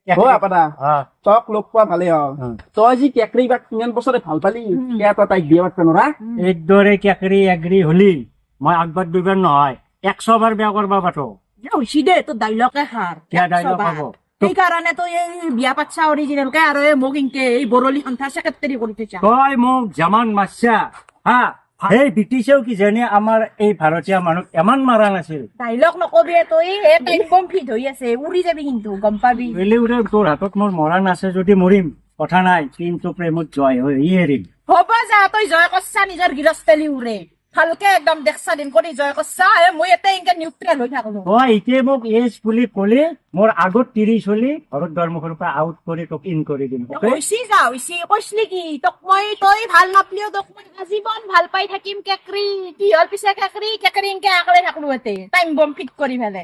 অ আপা তক লগ পোৱা ভালে হ তই যি কেকৰি বাক কিমান বছৰে ভাল পালি তই তাইক বিয়া পাতব নৰা এইদৰে কেকৰি এগ্ৰি হলি মই আগবাদ দুইবাৰ নহয় 100 বাৰ বিয়া কৰবা পাতো হৈছি দে তোৰ ডাইলগে খাৰ কিয়া ডাইলগ হব সেইকাৰণে তই এই বিয়া পাতছা অৰিজিনেল কে আৰু এই মোক ইনকে এই বৰলি সন্থা চেক্ৰেটাৰী কৰি থৈছা তই মোক জামান মাৰছা হা সেই ব্ৰিটিছেও কিজানি আমাৰ এই ভাৰতীয় মানুহ ইমান মাৰা নাছিল ডাইলগ নকবি তই এই টাইম বম ফিট হৈ আছে উৰি যাবি কিন্তু গম পাবি বেলেউৰে তোৰ হাতত মোৰ মৰাণ আছে যদি মৰিম কথা নাই কিন্তু প্ৰেমত জয় হৈ এৰিম হ'ব যা তই জয় কৰছা নিজৰ গৃহস্থলী উৰে ভালকে একদম দেখছা দিন কৰি জয় কৰছা মই এটা ইনকে নিউট্ৰেল হৈ থাকলো তই এতিয়া মোক এজ বুলি কলি মোৰ আগত 30 হলি ঘৰত দুৱাৰমুখৰ পৰা আউট কৰি তোক ইন কৰি দিম হৈছি যা হৈছি কৈছিলি কি তোক মই তই ভাল নাপলিও তোক মই আজীৱন ভাল পাই থাকিম কেকৰি কি হল পিছে কেকৰি ইনকে আকলে থাকলো এতে টাইম বম ফিট কৰি ফেলে